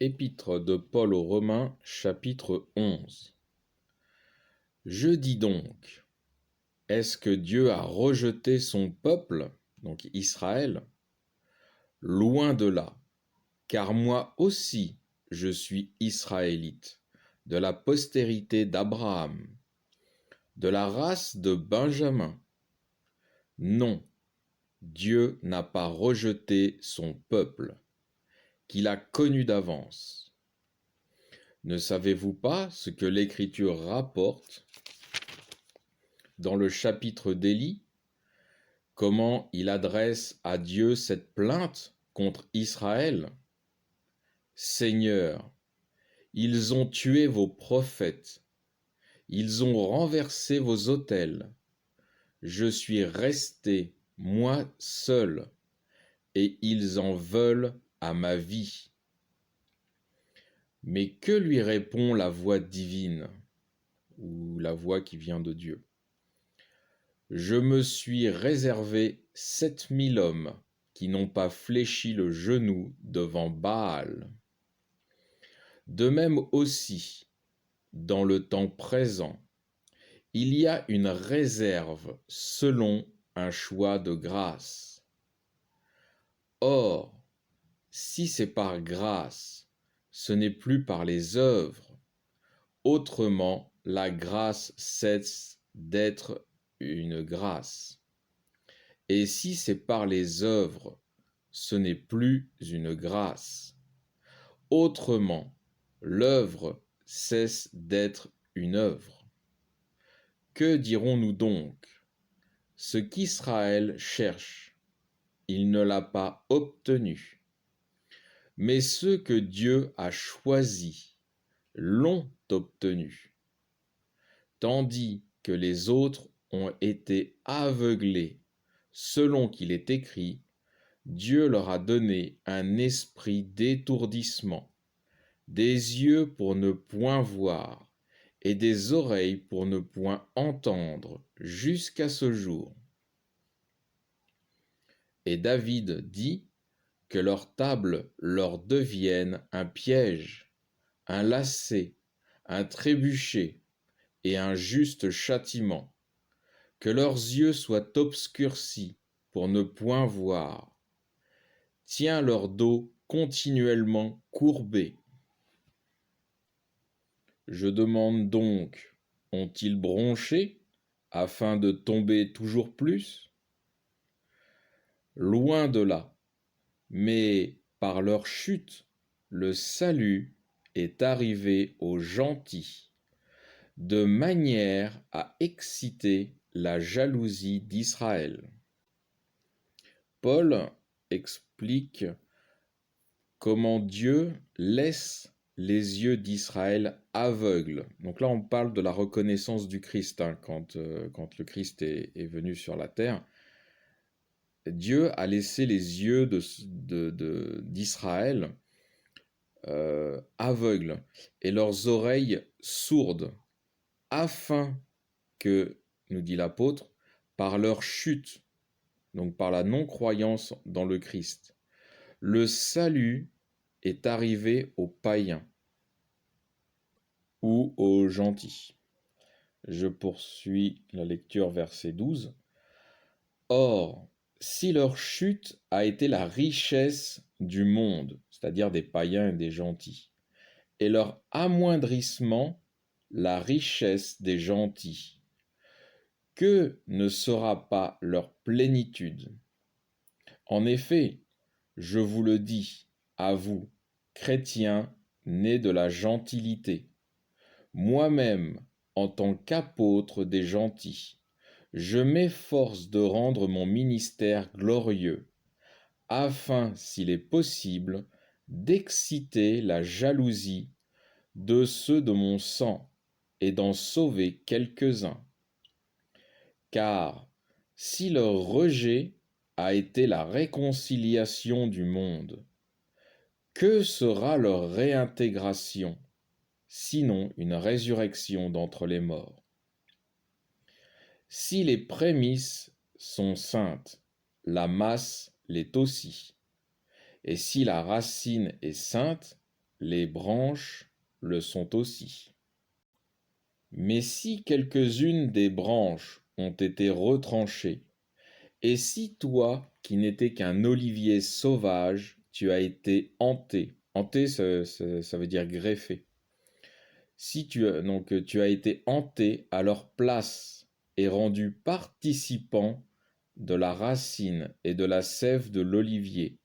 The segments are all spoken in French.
Épître de Paul aux Romains, chapitre 11. Je dis donc, est-ce que Dieu a rejeté son peuple, donc Israël? Loin de là, car moi aussi je suis israélite, de la postérité d'Abraham, de la race de Benjamin. Non, Dieu n'a pas rejeté son peuple, qu'il a connu d'avance. Ne savez-vous pas ce que l'Écriture rapporte dans le chapitre d'Élie, comment il adresse à Dieu cette plainte contre Israël? Seigneur, ils ont tué vos prophètes, ils ont renversé vos autels. Je suis resté, moi seul, et ils en veulent à ma vie. Mais que lui répond la voix divine, ou la voix qui vient de Dieu? Je me suis réservé 7000 hommes qui n'ont pas fléchi le genou devant Baal. De même aussi, dans le temps présent, il y a une réserve selon un choix de grâce. Or, si c'est par grâce, ce n'est plus par les œuvres. Autrement, la grâce cesse d'être une grâce. Et si c'est par les œuvres, ce n'est plus une grâce. Autrement, l'œuvre cesse d'être une œuvre. Que dirons-nous donc? Ce qu'Israël cherche, il ne l'a pas obtenu. Mais ceux que Dieu a choisis l'ont obtenu, tandis que les autres ont été aveuglés. Selon qu'il est écrit, Dieu leur a donné un esprit d'étourdissement, des yeux pour ne point voir, et des oreilles pour ne point entendre, jusqu'à ce jour. Et David dit que leur table leur devienne un piège, un lacet, un trébuchet et un juste châtiment, que leurs yeux soient obscurcis pour ne point voir. Tiens leur dos continuellement courbé. Je demande donc, ont-ils bronché afin de tomber toujours plus? Loin de là, mais par leur chute, le salut est arrivé aux gentils, de manière à exciter la jalousie d'Israël. Paul explique comment Dieu laisse les yeux d'Israël aveugles. Donc là, on parle de la reconnaissance du Christ, quand le Christ est venu sur la terre. Dieu a laissé les yeux d'Israël aveugles et leurs oreilles sourdes, afin que, nous dit l'apôtre, par leur chute, donc par la non-croyance dans le Christ, le salut est arrivé aux païens ou aux gentils. Je poursuis la lecture, verset 12. Or, si leur chute a été la richesse du monde, c'est-à-dire des païens et des gentils, et leur amoindrissement la richesse des gentils, que ne sera pas leur plénitude? En effet, je vous le dis, à vous, chrétiens nés de la gentilité, moi-même, en tant qu'apôtre des gentils, je m'efforce de rendre mon ministère glorieux, afin, s'il est possible, d'exciter la jalousie de ceux de mon sang et d'en sauver quelques-uns. Car si leur rejet a été la réconciliation du monde, que sera leur réintégration, sinon une résurrection d'entre les morts? Si les prémices sont saintes, la masse l'est aussi. Et si la racine est sainte, les branches le sont aussi. Mais si quelques-unes des branches ont été retranchées, et si toi, qui n'étais qu'un olivier sauvage, tu as été hanté, hanté ça veut dire greffé, si tu as été hanté à leur place et rendu participant de la racine et de la sève de l'olivier,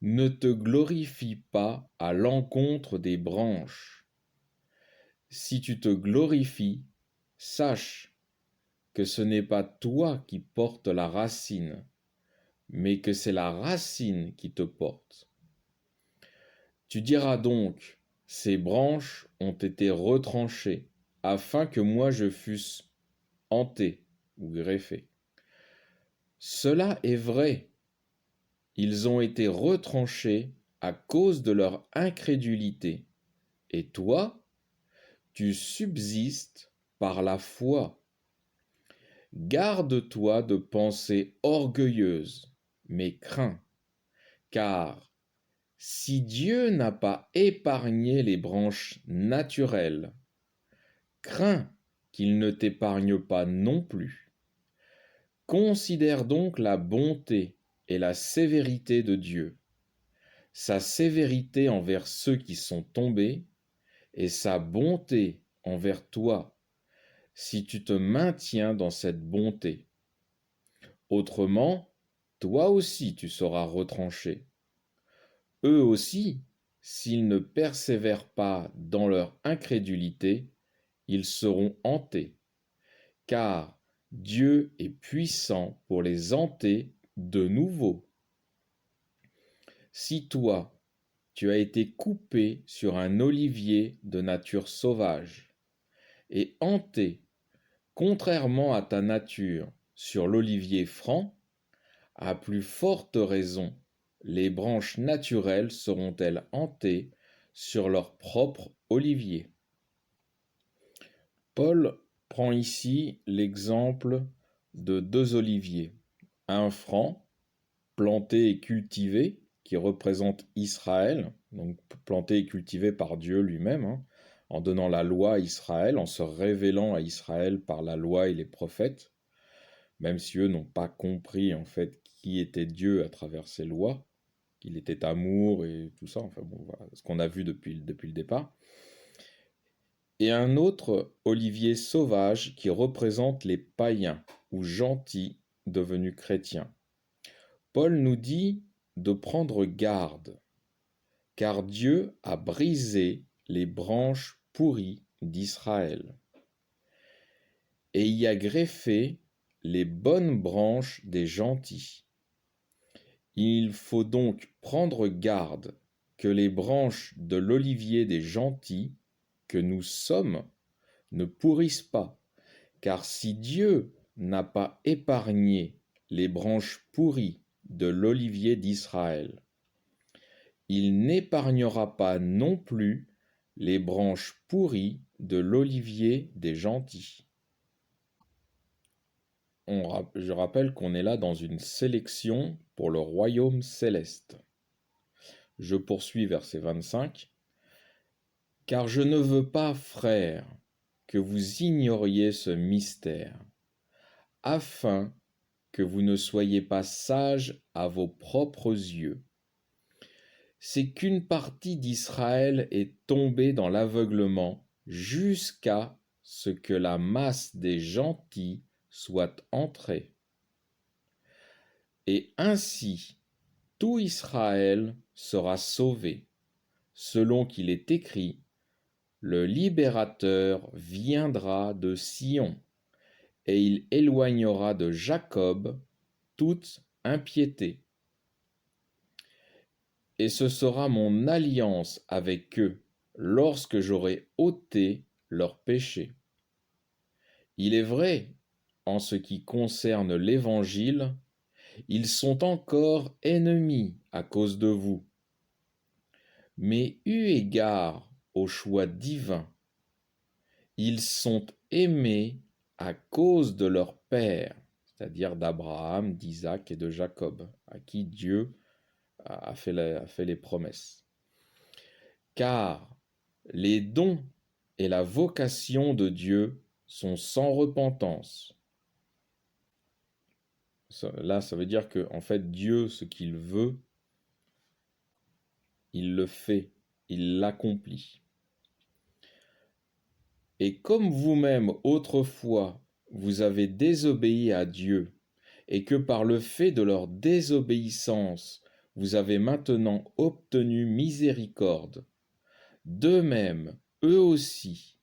ne te glorifie pas à l'encontre des branches. Si tu te glorifies, sache que ce n'est pas toi qui portes la racine, mais que c'est la racine qui te porte. Tu diras donc, ces branches ont été retranchées, afin que moi je fusse hanté ou greffé. Cela est vrai. Ils ont été retranchés à cause de leur incrédulité. Et toi, tu subsistes par la foi. Garde-toi de pensées orgueilleuses, mais crains, car si Dieu n'a pas épargné les branches naturelles, crains qu'il ne t'épargne pas non plus. Considère donc la bonté et la sévérité de Dieu, sa sévérité envers ceux qui sont tombés, et sa bonté envers toi, si tu te maintiens dans cette bonté. Autrement, toi aussi tu seras retranché. Eux aussi, s'ils ne persévèrent pas dans leur incrédulité, ils seront hantés, car Dieu est puissant pour les hanter de nouveau. Si toi, tu as été coupé sur un olivier de nature sauvage, et hanté, contrairement à ta nature, sur l'olivier franc, à plus forte raison, les branches naturelles seront-elles hantées sur leur propre olivier. Paul prend ici l'exemple de deux oliviers, un franc, planté et cultivé, qui représente Israël, donc planté et cultivé par Dieu lui-même, en donnant la loi à Israël, en se révélant à Israël par la loi et les prophètes, même si eux n'ont pas compris en fait qui était Dieu à travers ses lois, qu'il était amour et tout ça, enfin bon, voilà, ce qu'on a vu depuis le départ. Et un autre olivier sauvage qui représente les païens ou gentils devenus chrétiens. Paul nous dit de prendre garde, car Dieu a brisé les branches pourries d'Israël et y a greffé les bonnes branches des gentils. Il faut donc prendre garde que les branches de l'olivier des gentils que nous sommes ne pourrissent pas, car si Dieu n'a pas épargné les branches pourries de l'olivier d'Israël, il n'épargnera pas non plus les branches pourries de l'olivier des gentils. Je rappelle qu'on est là dans une sélection pour le royaume céleste. Je poursuis verset 25. Car je ne veux pas, frères, que vous ignoriez ce mystère, afin que vous ne soyez pas sages à vos propres yeux. C'est qu'une partie d'Israël est tombée dans l'aveuglement jusqu'à ce que la masse des gentils soit entrée. Et ainsi, tout Israël sera sauvé, selon qu'il est écrit, le libérateur viendra de Sion, et il éloignera de Jacob toute impiété. Et ce sera mon alliance avec eux lorsque j'aurai ôté leurs péchés. Il est vrai, en ce qui concerne l'Évangile, ils sont encore ennemis à cause de vous. Mais eu égard au choix divin, ils sont aimés à cause de leur père, c'est-à-dire d'Abraham, d'Isaac et de Jacob, à qui Dieu a fait les promesses. car les dons et la vocation de Dieu sont sans repentance. Là, ça veut dire que, en fait, Dieu, ce qu'il veut, il le fait, il l'accomplit. Et comme vous-même, autrefois, vous avez désobéi à Dieu, et que par le fait de leur désobéissance, vous avez maintenant obtenu miséricorde, de même, eux aussi,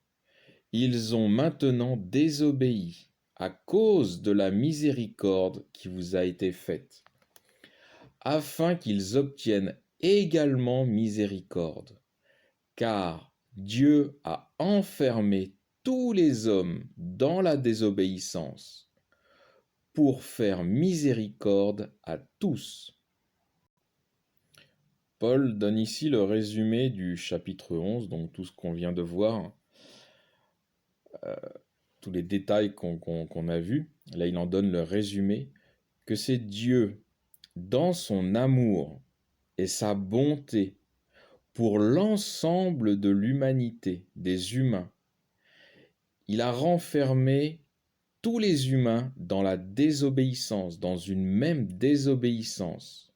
ils ont maintenant désobéi à cause de la miséricorde qui vous a été faite, afin qu'ils obtiennent également miséricorde, car Dieu a enfermé tous les hommes dans la désobéissance pour faire miséricorde à tous. Paul donne ici le résumé du chapitre 11, donc tout ce qu'on vient de voir, tous les détails qu'on a vus. Là, il en donne le résumé, que c'est Dieu, dans son amour et sa bonté, pour l'ensemble de l'humanité, des humains. Il a renfermé tous les humains dans la désobéissance, dans une même désobéissance,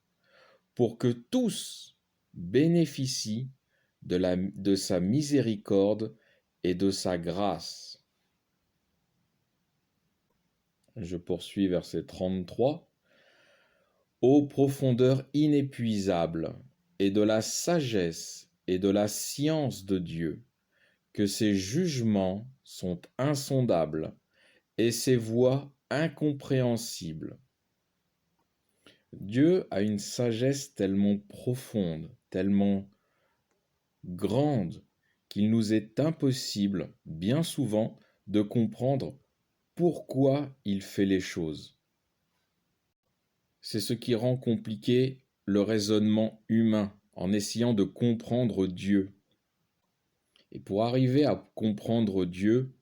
pour que tous bénéficient de sa miséricorde et de sa grâce. Je poursuis verset 33. Ô profondeur inépuisable, et de la sagesse et de la science de Dieu, que ses jugements sont insondables et ses voies incompréhensibles. Dieu a une sagesse tellement profonde, tellement grande, qu'il nous est impossible, bien souvent, de comprendre pourquoi il fait les choses. C'est ce qui rend compliqué le raisonnement humain en essayant de comprendre Dieu. Et pour arriver à comprendre Dieu,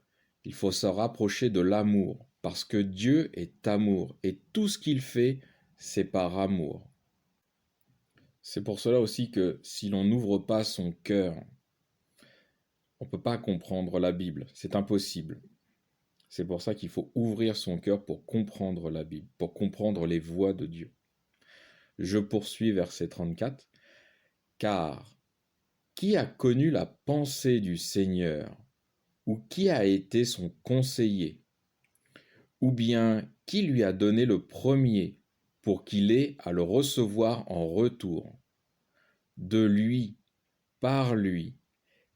il faut se rapprocher de l'amour, parce que Dieu est amour, et tout ce qu'il fait, c'est par amour. C'est pour cela aussi que si l'on n'ouvre pas son cœur, on ne peut pas comprendre la Bible, c'est impossible. C'est pour ça qu'il faut ouvrir son cœur pour comprendre la Bible, pour comprendre les voies de Dieu. Je poursuis verset 34. Car qui a connu la pensée du Seigneur, ou qui a été son conseiller, ou bien qui lui a donné le premier pour qu'il ait à le recevoir en retour? De lui, par lui,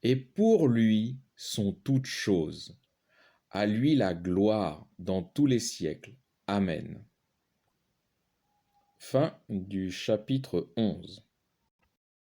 et pour lui sont toutes choses. À lui la gloire dans tous les siècles. Amen. Fin du chapitre 11.